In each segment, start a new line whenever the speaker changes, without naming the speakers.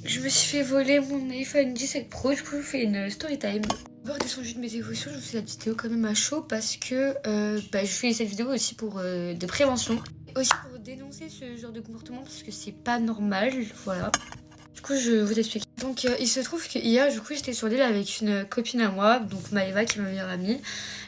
Je me suis fait voler mon iPhone 17 Pro, du coup je fais une story time. D'abord descendu de mes émotions, je vous fais la vidéo quand même à chaud parce que je fais cette vidéo aussi pour de prévention. Aussi pour dénoncer ce genre de comportement parce que c'est pas normal, voilà. Du coup je vous explique. Donc il se trouve que hier du coup j'étais sur l'île avec une copine à moi, donc Maëva qui est ma meilleure amie.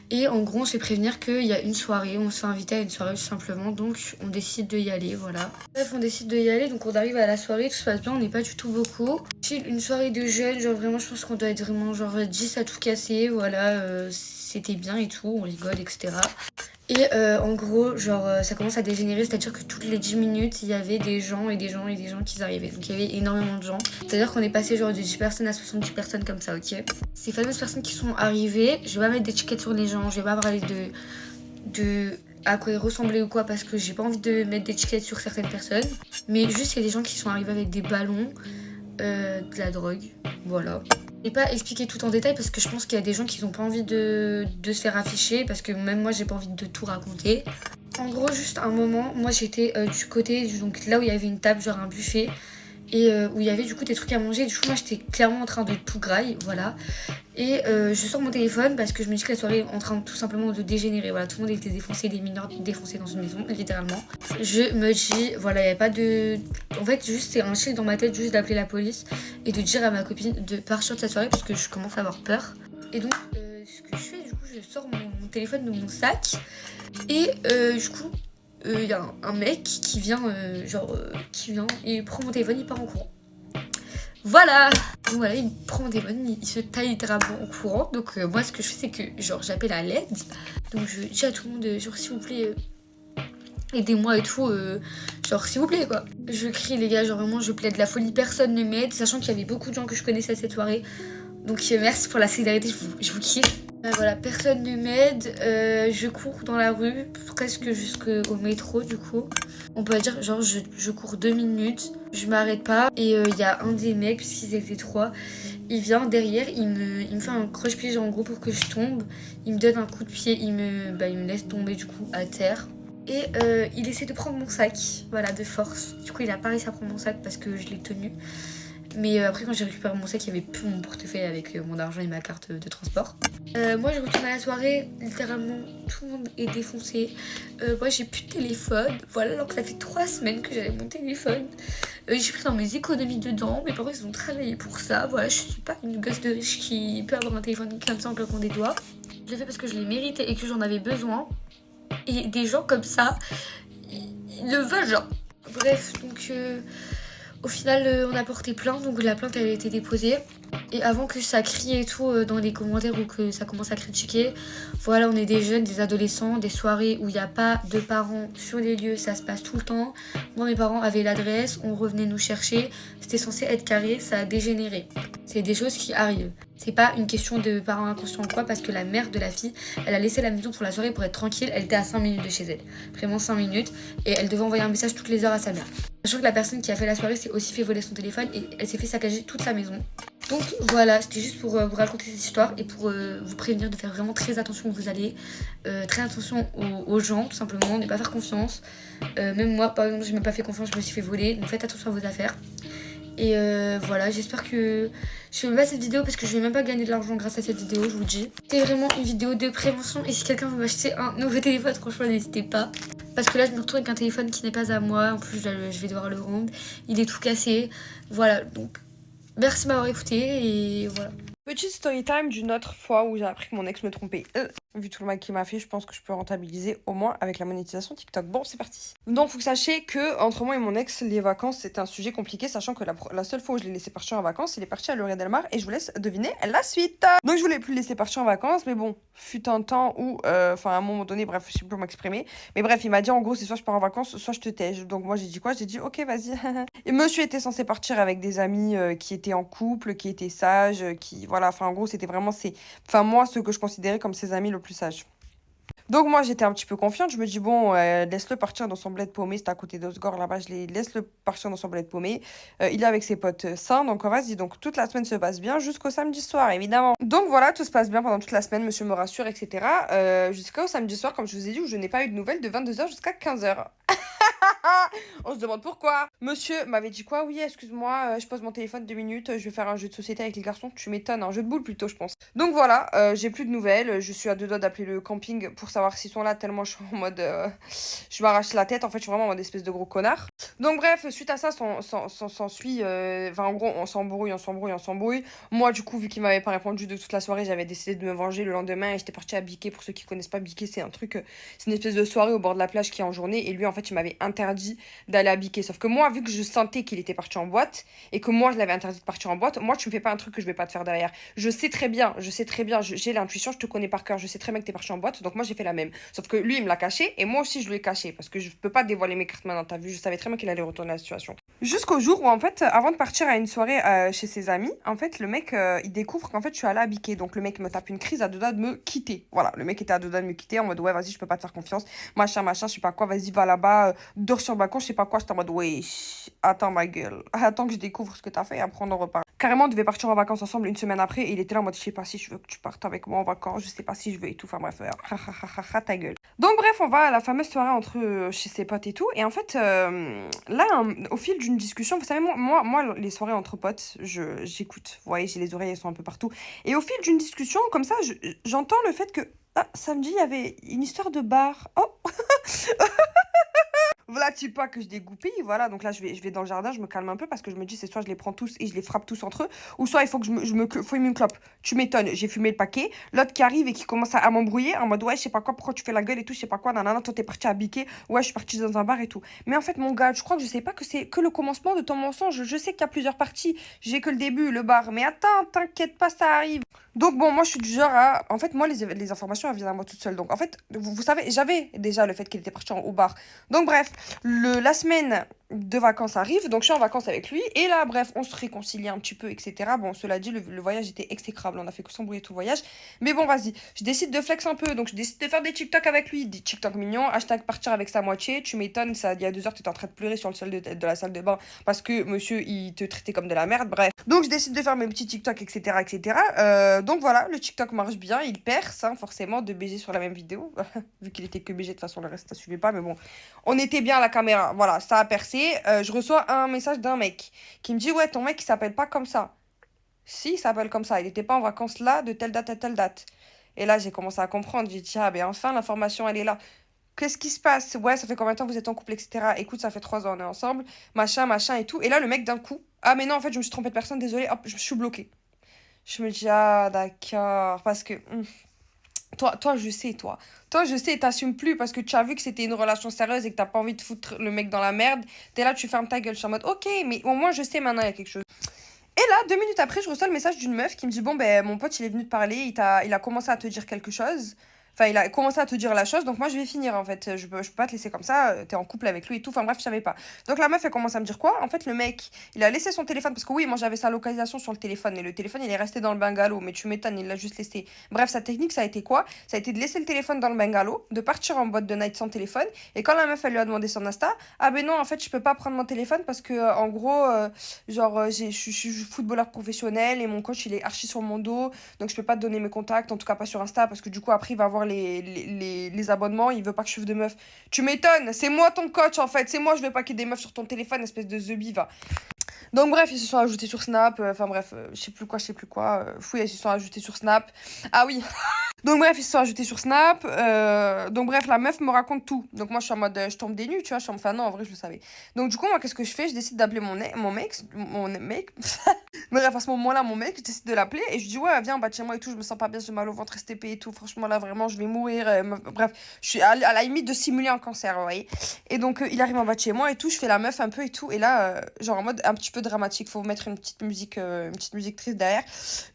Et en gros, on se fait prévenir qu'il y a une soirée, on se fait inviter à une soirée tout simplement, donc on décide d'y aller, voilà. Bref, on décide d'y aller, donc on arrive à la soirée, tout se passe bien, on n'est pas du tout beaucoup. C'est une soirée de jeunes, genre vraiment, je pense qu'on doit être vraiment genre 10 à tout casser, voilà, c'était bien et tout, on rigole, etc. Et en gros, genre, ça commence à dégénérer, c'est-à-dire que toutes les 10 minutes, il y avait des gens et des gens et des gens qui arrivaient. Donc il y avait énormément de gens. C'est-à-dire qu'on est passé genre de 10 personnes à 70 personnes comme ça, ok? Ces fameuses personnes qui sont arrivées, je vais pas mettre d'étiquette sur les gens, je vais pas parler de à quoi ils ressemblaient ou quoi, parce que j'ai pas envie de mettre d'étiquette sur certaines personnes. Mais juste, il y a des gens qui sont arrivés avec des ballons, de la drogue, voilà. Je vais pas expliquer tout en détail parce que je pense qu'il y a des gens qui n'ont pas envie de se faire afficher parce que même moi j'ai pas envie de tout raconter. En gros, juste un moment, moi j'étais du côté, donc là où il y avait une table, genre un buffet, et où il y avait du coup des trucs à manger. Du coup, moi j'étais clairement en train de tout grailler, voilà. Et je sors mon téléphone parce que je me dis que la soirée est en train tout simplement de dégénérer. Voilà, tout le monde était défoncé, des mineurs défoncés dans une maison, littéralement. Je me dis, voilà, il n'y avait pas de. En fait, juste c'est un chill dans ma tête, juste d'appeler la police et de dire à ma copine de partir de cette soirée parce que je commence à avoir peur. Et donc, ce que je fais, du coup, je sors mon téléphone de mon sac et du coup, il y a un mec qui vient, qui vient et prend mon téléphone, il part en courant. Voilà. Donc voilà, il prend mon téléphone, il se taille littéralement en courant. Donc moi ce que je fais c'est que genre j'appelle à l'aide. Donc je dis à tout le monde genre s'il vous plaît aidez-moi et tout, genre s'il vous plaît quoi. Je crie les gars, genre vraiment je plaide la folie, personne ne m'aide, sachant qu'il y avait beaucoup de gens que je connaissais à cette soirée. Donc merci pour la solidarité, je vous kiffe. Voilà, personne ne m'aide, je cours dans la rue, presque jusqu'au métro du coup. On peut dire genre je cours 2 minutes, je m'arrête pas et il y a un des mecs, puisqu'ils étaient 3, il vient derrière, il me fait un croche-pied en gros pour que je tombe, il me donne un coup de pied, il me laisse tomber du coup à terre. Et il essaie de prendre mon sac, voilà, de force. Du coup il a pas réussi à prendre mon sac parce que je l'ai tenu. Mais après quand j'ai récupéré mon sac, il y avait plus mon portefeuille avec mon argent et ma carte de transport. Moi je retourne à la soirée, littéralement tout le monde est défoncé. Moi j'ai plus de téléphone, voilà, alors que ça fait 3 semaines que j'avais mon téléphone. J'ai pris dans mes économies dedans, mes parents ils ont travaillé pour ça, voilà, je suis pas une gosse de riche qui peut avoir un téléphone comme ça en claquant des doigts. Je l'ai fait parce que je l'ai mérité et que j'en avais besoin. Et des gens comme ça, ils le veulent genre. Bref, donc au final on a porté plainte, donc la plainte elle a été déposée. Et avant que ça crie et tout dans les commentaires ou que ça commence à critiquer, voilà, on est des jeunes, des adolescents, des soirées où il n'y a pas de parents sur les lieux, ça se passe tout le temps. Moi mes parents avaient l'adresse, on revenait nous chercher, c'était censé être carré, ça a dégénéré. C'est des choses qui arrivent. C'est pas une question de parents inconscients ou quoi, parce que la mère de la fille, elle a laissé la maison pour la soirée pour être tranquille, elle était à 5 minutes de chez elle. Vraiment 5 minutes, et elle devait envoyer un message toutes les heures à sa mère. Sachant que la personne qui a fait la soirée s'est aussi fait voler son téléphone et elle s'est fait saccager toute sa maison. Donc voilà, c'était juste pour vous raconter cette histoire et pour vous prévenir de faire vraiment très attention où vous allez. Très attention aux gens, tout simplement, ne pas faire confiance. Même moi, par exemple, je m'ai pas fait confiance, je me suis fait voler. Donc faites attention à vos affaires. Et voilà, j'espère que je fais même pas cette vidéo parce que je vais même pas gagner de l'argent grâce à cette vidéo, je vous le dis. C'est vraiment une vidéo de prévention et si quelqu'un veut m'acheter un nouveau téléphone, franchement, n'hésitez pas. Parce que là, je me retrouve avec un téléphone qui n'est pas à moi. En plus, je vais devoir le rendre. Il est tout cassé. Voilà, donc merci de m'avoir écouté et voilà.
Petite story time d'une autre fois où j'ai appris que mon ex me trompait. Vu tout le mal qu'il m'a fait, je pense que je peux rentabiliser au moins avec la monétisation TikTok. Bon, c'est parti. Donc, faut que sachiez que entre moi et mon ex, les vacances, c'était un sujet compliqué, sachant que la seule fois où je l'ai laissé partir en vacances, il est parti à Lloret Delmar et je vous laisse deviner la suite. Donc, je voulais plus le laisser partir en vacances, mais bon, fut un temps où, à un moment donné, bref, je sais plus comment m'exprimer. Mais bref, il m'a dit en gros, c'est soit je pars en vacances, soit je te tège. Donc, moi, j'ai dit quoi? J'ai dit, ok, vas-y. Et monsieur était censé partir avec des amis qui étaient en couple, qui étaient sages, qui, voilà, en gros, c'était vraiment moi, ceux que je considérais comme ses amis le plus sages. Donc moi j'étais un petit peu confiante, je me dis bon laisse-le partir dans son bled paumé, c'était à côté d'Osgore là-bas, laisse-le partir dans son bled paumé, il est avec ses potes sains, donc vas-y, donc toute la semaine se passe bien jusqu'au samedi soir évidemment. Donc voilà, tout se passe bien pendant toute la semaine, monsieur me rassure, etc. Jusqu'au samedi soir, comme je vous ai dit, où je n'ai pas eu de nouvelles de 22h jusqu'à 15h. On se demande pourquoi. Monsieur m'avait dit quoi? Oui, excuse-moi, je pose mon téléphone 2 minutes, je vais faire un jeu de société avec les garçons. Tu m'étonnes, un jeu de boules plutôt, je pense. Donc voilà, j'ai plus de nouvelles. Je suis à 2 doigts d'appeler le camping pour savoir s'ils sont là, tellement je suis en mode. Je m'arrache la tête. En fait, je suis vraiment en mode espèce de gros connard. Donc bref, suite à ça, s'ensuit. Enfin, en gros, on s'embrouille. Moi, du coup, vu qu'il m'avait pas répondu de toute la soirée, j'avais décidé de me venger le lendemain et j'étais partie à Biquet. Pour ceux qui connaissent pas Biquet, c'est un truc. C'est une espèce de soirée au bord de la plage qui est en journée. Et lui, en fait, il m'avait interdit d'aller à Biquet. Sauf que moi, vu que je sentais qu'il était parti en boîte et que moi, je l'avais interdit de partir en boîte, moi, tu me fais pas un truc que je vais pas te faire derrière. Je sais très bien, j'ai l'intuition, je te connais par cœur, je sais très bien que t'es parti en boîte, donc moi, j'ai fait la même. Sauf que lui, il me l'a caché et moi aussi, je lui ai caché parce que je peux pas dévoiler mes cartes maintenant, t'as vu, je savais très bien qu'il allait retourner la situation. Jusqu'au jour où, en fait, avant de partir à une soirée chez ses amis, en fait, le mec, il découvre qu'en fait, je suis allée à Biquet. Donc, le mec me tape une crise à 2 doigts de me quitter. Voilà, le mec était à 2 doigts de me quitter en mode, ouais, vas-y, je peux pas te faire confiance. Machin, je sais pas quoi, vas-y, va là-bas, dors sur le balcon, je sais pas quoi. J'étais en mode, ouais, attends ma gueule. Attends que je découvre ce que t'as fait et après on en reparle. Carrément, on devait partir en vacances ensemble une semaine après et il était là en mode, je sais pas si je veux que tu partes avec moi en vacances, je sais pas si je veux et tout. Enfin, bref, ta gueule. Donc, bref, on va à la fameuse soirée entre chez ses potes et tout. Et en fait, là, au fil d'une discussion, vous savez, moi les soirées entre potes, j'écoute. Vous voyez, j'ai les oreilles, elles sont un peu partout. Et au fil d'une discussion, comme ça, j'entends le fait que, samedi, il y avait une histoire de bar. Oh Voilà, tu pas que je dégoupille, voilà. Donc là, je vais dans le jardin, je me calme un peu parce que je me dis, c'est soit je les prends tous et je les frappe tous entre eux, ou soit il faut que je me fume une clope. Tu m'étonnes, j'ai fumé le paquet. L'autre qui arrive et qui commence à m'embrouiller en mode, ouais, je sais pas quoi, pourquoi tu fais la gueule et tout, je sais pas quoi, nanana, toi t'es parti à biquer, ouais, je suis partie dans un bar et tout. Mais en fait, mon gars, je crois que je sais pas que c'est que le commencement de ton mensonge. Je sais qu'il y a plusieurs parties, j'ai que le début, le bar. Mais attends, t'inquiète pas, ça arrive. Donc bon, moi je suis du genre à... En fait, moi les informations elles viennent à moi toute seule. Donc en fait, vous savez, j'avais déjà le fait qu'il était parti au bar. Donc bref, la semaine de vacances arrive, donc je suis en vacances avec lui. Et là, bref, on se réconcilie un petit peu, etc. Bon, cela dit, le voyage était exécrable. On a fait que s'embrouiller tout le voyage. Mais bon, vas-y, je décide de flex un peu. Donc je décide de faire des TikTok avec lui. Des TikTok mignons. Hashtag partir avec sa moitié. Tu m'étonnes, ça, il y a 2 heures, tu étais en train de pleurer sur le sol de la salle de bain parce que monsieur, il te traitait comme de la merde. Bref. Donc je décide de faire mes petits TikTok, etc. etc. Donc voilà, le TikTok marche bien. Il perce, hein, forcément, de BG sur la même vidéo. Vu qu'il était que BG, de toute façon, le reste, ça suivait pas. Mais bon, on était bien à la caméra. Voilà, ça a percé. Je reçois un message d'un mec qui me dit, ouais, ton mec, il s'appelle pas comme ça. Si, il s'appelle comme ça. Il était pas en vacances là, de telle date à telle date. Et là, j'ai commencé à comprendre. J'ai dit, ah, ben enfin, l'information, elle est là. Qu'est-ce qui se passe? Ouais, ça fait combien de temps que vous êtes en couple, etc. Écoute, ça fait 3 ans, on est ensemble. Machin et tout. Et là, le mec, d'un coup, ah, mais non, en fait, je me suis trompée de personne, désolée. Hop, je suis bloquée. Je me dis, ah, d'accord. Parce que, toi, je sais, toi. Toi, je sais, t'assumes plus parce que tu as vu que c'était une relation sérieuse et que t'as pas envie de foutre le mec dans la merde. T'es là, tu fermes ta gueule. Je suis en mode, ok, mais au moins, je sais maintenant, il y a quelque chose. Et là, 2 minutes après, je reçois le message d'une meuf qui me dit, bon, ben, mon pote, il est venu te parler, il a commencé à te dire quelque chose. Enfin, il a commencé à te dire la chose, donc moi je vais finir en fait. Je peux pas te laisser comme ça, t'es en couple avec lui et tout. Enfin bref, je savais pas. Donc la meuf, elle commence à me dire quoi? En fait, le mec, il a laissé son téléphone parce que oui, moi j'avais sa localisation sur le téléphone, mais le téléphone il est resté dans le bungalow. Mais tu m'étonnes, il l'a juste laissé. Bref, sa technique, ça a été quoi? Ça a été de laisser le téléphone dans le bungalow, de partir en boîte de night sans téléphone. Et quand la meuf, elle lui a demandé son Insta, ah ben non, en fait, je peux pas prendre mon téléphone parce que en gros, je suis footballeur professionnel et mon coach il est archi sur mon dos, donc je peux pas te donner mes contacts, en tout cas pas sur Insta, parce que du coup après il va avoir les abonnements, il veut pas que je suive de meufs. Tu m'étonnes, c'est moi ton coach en fait, c'est moi, je veux pas qu'il y ait des meufs sur ton téléphone, espèce de zebi, va. Donc bref, ils se sont ajoutés sur Snap, enfin bref, je sais plus quoi, fouille, ils se sont ajoutés sur Snap. Ah oui. Donc bref, ils se sont ajoutés sur Snap. Donc bref, la meuf me raconte tout. Donc moi, je suis en mode, je tombe des nues, tu vois. Je suis en mode, enfin non, en vrai, je le savais. Donc du coup, moi, qu'est-ce que je fais? Je décide d'appeler mon mec. Bref, à ce moment-là, mon mec, je décide de l'appeler et je dis, ouais, viens, bah chez moi et tout, je me sens pas bien, j'ai mal au ventre, STP et tout. Franchement, là, vraiment, je vais mourir. Bref, je suis à la limite de simuler un cancer, vous voyez. Et donc, il arrive en bas de chez moi et tout, je fais la meuf un peu et tout. Et là, genre en mode un petit peu dramatique, faut mettre une petite musique triste derrière.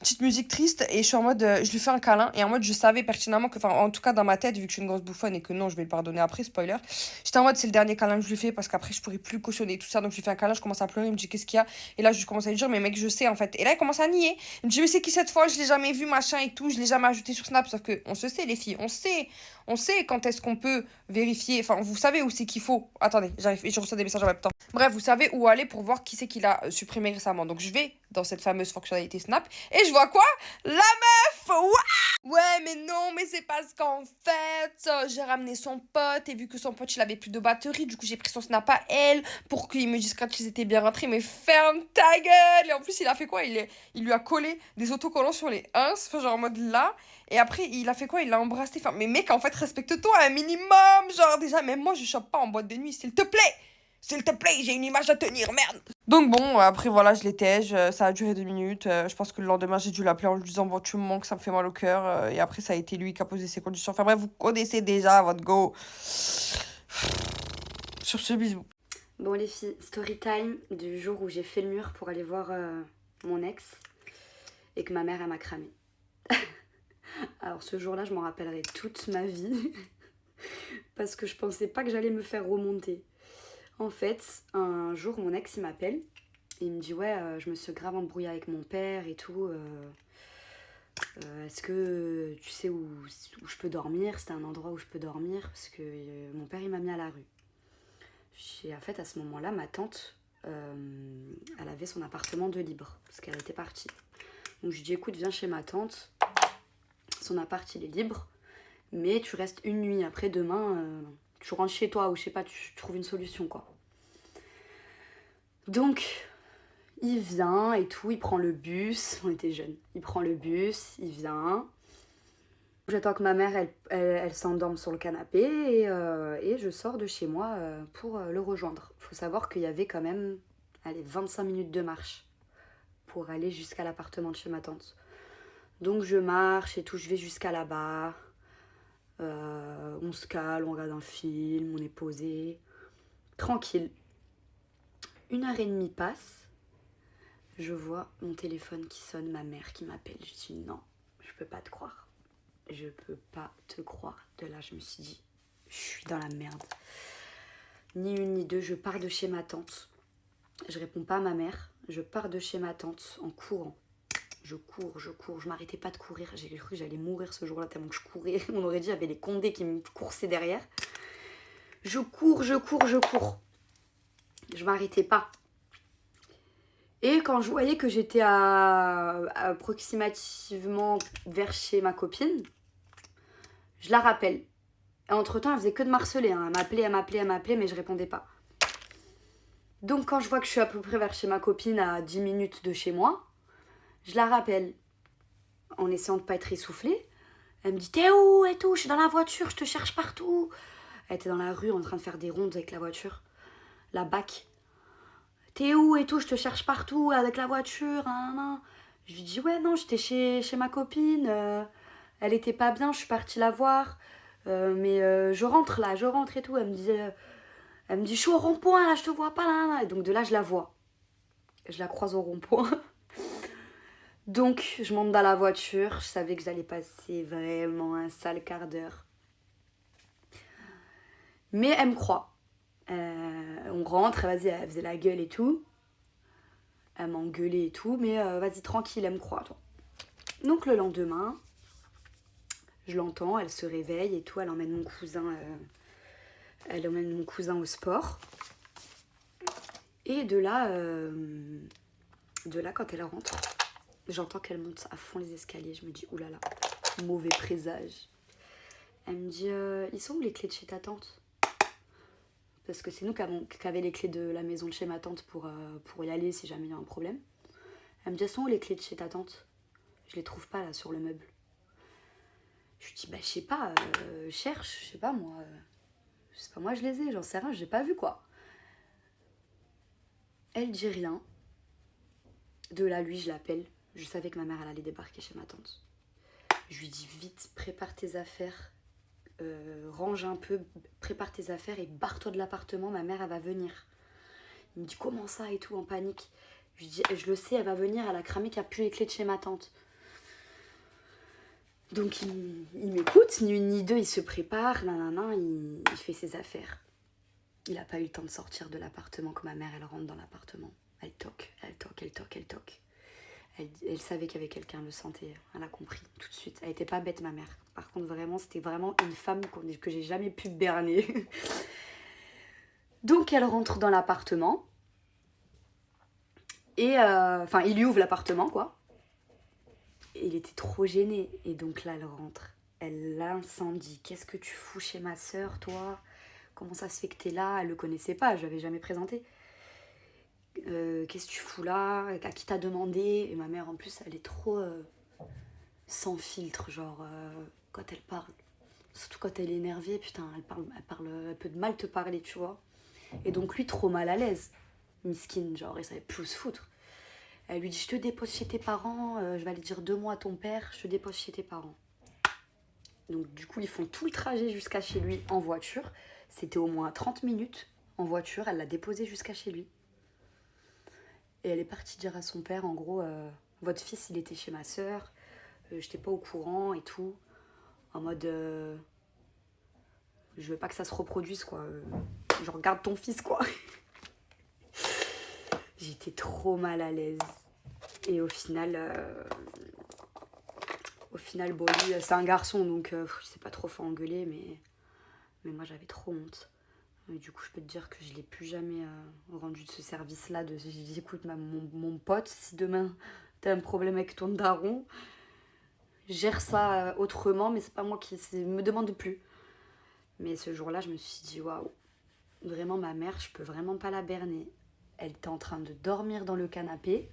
Petite musique triste et je suis en mode, je lui fais un câlin et en mode, je savais pertinemment que, enfin, en tout cas dans ma tête, vu que je suis une grosse bouffonne et que non, je vais le pardonner après, spoiler, j'étais en mode, c'est le dernier câlin que je lui fais parce qu'après, je pourrais plus cautionner tout ça. Donc, je lui fais un câlin, je commence à pleurer, il me dit, qu'est-ce qu'il y a? Et là, je commence à lui dire, mais mec, je sais en fait. Et là, il commence à nier. Il me dit, mais c'est qui cette fois? Je l'ai jamais vu, machin et tout, je l'ai jamais ajouté sur Snap. Sauf que, on se sait, les filles, on sait quand est-ce qu'on peut vérifier. Enfin, vous savez où c'est qu'il faut. Attendez, j'arrive, je reçois des messages en même temps. Bref, vous savez où aller pour voir qui c'est qu'il a supprimé récemment. Donc, je vais dans cette fameuse fonctionnalité Snap et je vois quoi? La meuf! Ouais, mais non, mais c'est parce qu'en fait, j'ai ramené son pote et vu que son pote il avait plus de batterie, du coup j'ai pris son snap à elle pour qu'il me dise quand ils étaient bien rentrés. Mais ferme ta gueule! Et en plus, il a fait quoi? Il lui a collé des autocollants sur les ins, enfin, genre en mode là. Et après, il a fait quoi? Il l'a embrassé. Enfin, mais mec, en fait, respecte-toi un minimum. Genre, déjà, même moi, je chope pas en boîte de nuit, s'il te plaît! S'il te plaît, j'ai une image à tenir, merde! Donc bon, après voilà, je l'étais, ça a duré 2 minutes. Je pense que le lendemain, j'ai dû l'appeler en lui disant, bon, tu me manques, ça me fait mal au cœur. Et après, ça a été lui qui a posé ses conditions. Enfin bref, vous connaissez déjà votre go. Sur ce, bisou.
Bon les filles, story time du jour où j'ai fait le mur pour aller voir mon ex et que ma mère elle m'a cramé. Alors ce jour-là, je m'en rappellerai toute ma vie parce que je pensais pas que j'allais me faire remonter. En fait, un jour, mon ex, il m'appelle. Il me dit, ouais, je me suis grave embrouillée avec mon père et tout. Est-ce que tu sais où je peux dormir? C'était un endroit où je peux dormir parce que mon père, il m'a mis à la rue. En fait, à ce moment-là, ma tante, elle avait son appartement de libre parce qu'elle était partie. Donc, je lui dis, écoute, viens chez ma tante. Son appart, il est libre. Mais tu restes une nuit. Après, demain, tu rentres chez toi ou je sais pas, tu trouves une solution, quoi. Donc, il vient et tout, il prend le bus, on était jeunes, il prend le bus, il vient. J'attends que ma mère, elle s'endorme sur le canapé et je sors de chez moi pour le rejoindre. Il faut savoir qu'il y avait quand même, 25 minutes de marche pour aller jusqu'à l'appartement de chez ma tante. Donc je marche et tout, je vais jusqu'à là-bas. On se cale, on regarde un film, on est posé, tranquille. 1h30 passe. Je vois mon téléphone qui sonne, ma mère qui m'appelle. Je dis non, je peux pas te croire. Je peux pas te croire. De là, je me suis dit, je suis dans la merde. Ni une ni deux, je pars de chez ma tante. Je réponds pas à ma mère. Je pars de chez ma tante en courant. Je cours. Je m'arrêtais pas de courir. J'ai cru que j'allais mourir ce jour-là tellement que je courais. On aurait dit, il y avait les Condés qui me coursaient derrière. Je cours. Je m'arrêtais pas. Et quand je voyais que j'étais approximativement vers chez ma copine, je la rappelle. Et entre-temps, elle faisait que de m'harceler. Hein. Elle m'appelait, mais je répondais pas. Donc quand je vois que je suis à peu près vers chez ma copine à 10 minutes de chez moi, je la rappelle en essayant de pas être essoufflée. Elle me dit, t'es où et tout? Je suis dans la voiture, je te cherche partout. Elle était dans la rue en train de faire des rondes avec la voiture. La BAC. T'es où et tout, je te cherche partout avec la voiture. Je lui dis, ouais, non, j'étais chez ma copine. Elle était pas bien, je suis partie la voir. Mais je rentre et tout. Elle me dit, je suis au rond-point, là, je te vois pas, là. Et donc de là, je la vois. Je la croise au rond-point. Donc, je monte dans la voiture. Je savais que j'allais passer vraiment un sale quart d'heure. Mais elle me croit. On rentre, vas-y, elle faisait la gueule et tout. Elle m'engueulait et tout, mais vas-y, tranquille, elle me croit, toi. Donc le lendemain, je l'entends, elle se réveille et tout, elle emmène mon cousin au sport. Et de là, quand elle rentre, j'entends qu'elle monte à fond les escaliers. Je me dis, oulala, mauvais présage. Elle me dit, ils sont où les clés de chez ta tante? Parce que c'est nous qui avions les clés de la maison de chez ma tante pour y aller si jamais il y a un problème. Elle me dit, elles sont où les clés de chez ta tante? Je les trouve pas là sur le meuble. Je lui dis, bah je sais pas, cherche, je sais pas moi. C'est pas moi je les ai, j'en sais rien, j'ai pas vu quoi. Elle dit rien. De là, lui, je l'appelle. Je savais que ma mère elle allait débarquer chez ma tante. Je lui dis, vite, prépare tes affaires. Range un peu, prépare tes affaires et barre-toi de l'appartement, ma mère elle va venir. Il me dit comment ça et tout en panique. Je lui dis je le sais, elle va venir, elle a cramé qu'il n'y a plus les clés de chez ma tante. Donc il m'écoute, ni une ni deux, il se prépare, il fait ses affaires. Il n'a pas eu le temps de sortir de l'appartement que ma mère elle rentre dans l'appartement. Elle toque. Elle savait qu'il y avait quelqu'un, elle le sentait, elle a compris tout de suite. Elle était pas bête ma mère. Par contre vraiment, c'était vraiment une femme que j'ai jamais pu berner. Donc elle rentre dans l'appartement. Et il lui ouvre l'appartement quoi. il était trop gêné. Et donc là, elle rentre. Elle l'incendie. Qu'est-ce que tu fous chez ma sœur, toi? Comment ça se fait que t'es là? Elle le connaissait pas, je l'avais jamais présenté. Qu'est-ce que tu fous là? À qui t'as demandé? Et ma mère, en plus, elle est trop sans filtre, genre, quand elle parle. Surtout quand elle est énervée, putain, elle peut de mal te parler, tu vois. Et donc lui, trop mal à l'aise. Miskin, genre, il savait plus où se foutre. Elle lui dit, je te dépose chez tes parents, je vais aller dire 2 mois à ton père, je te dépose chez tes parents. Donc du coup, ils font tout le trajet jusqu'à chez lui en voiture. C'était au moins 30 minutes en voiture, elle l'a déposé jusqu'à chez lui. Et elle est partie dire à son père, en gros, votre fils, il était chez ma sœur, j'étais pas au courant et tout. En mode, je veux pas que ça se reproduise, quoi. Genre, garde ton fils, quoi. J'étais trop mal à l'aise. Et au final, bon, lui, c'est un garçon, donc il s'est pas trop fait engueuler, mais moi, j'avais trop honte. Et du coup, je peux te dire que je l'ai plus jamais rendu de ce service-là. J'ai dit, écoute, mon pote, si demain t'as un problème avec ton daron, gère ça autrement, mais c'est pas moi qui me demande plus. Mais ce jour-là, je me suis dit, waouh, vraiment, ma mère, je peux vraiment pas la berner. Elle était en train de dormir dans le canapé.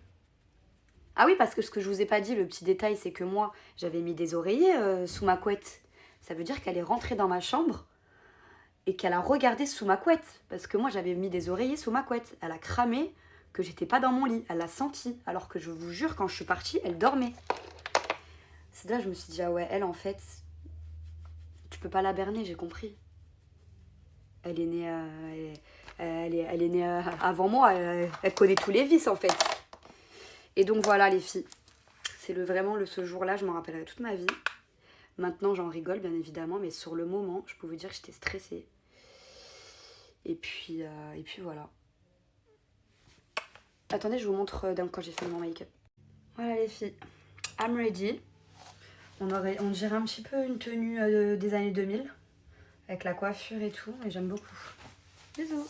Ah oui, parce que ce que je vous ai pas dit, le petit détail, c'est que moi, j'avais mis des oreillers sous ma couette. Ça veut dire qu'elle est rentrée dans ma chambre et qu'elle a regardé sous ma couette. Parce que moi, j'avais mis des oreillers sous ma couette. Elle a cramé que j'étais pas dans mon lit. Elle l'a senti. Alors que je vous jure, quand je suis partie, elle dormait. C'est là que je me suis dit, ah ouais, elle, en fait, tu peux pas la berner, j'ai compris. Elle est née, elle est née avant moi. Elle connaît tous les vices, en fait. Et donc voilà, les filles. C'est ce jour-là, je m'en rappellerai toute ma vie. Maintenant, j'en rigole, bien évidemment, mais sur le moment, je peux vous dire que j'étais stressée. Et puis voilà. Attendez, je vous montre quand j'ai fait mon make-up. Voilà, les filles. I'm ready. On dirait un petit peu une tenue des années 2000. Avec la coiffure et tout, et j'aime beaucoup. Bisous.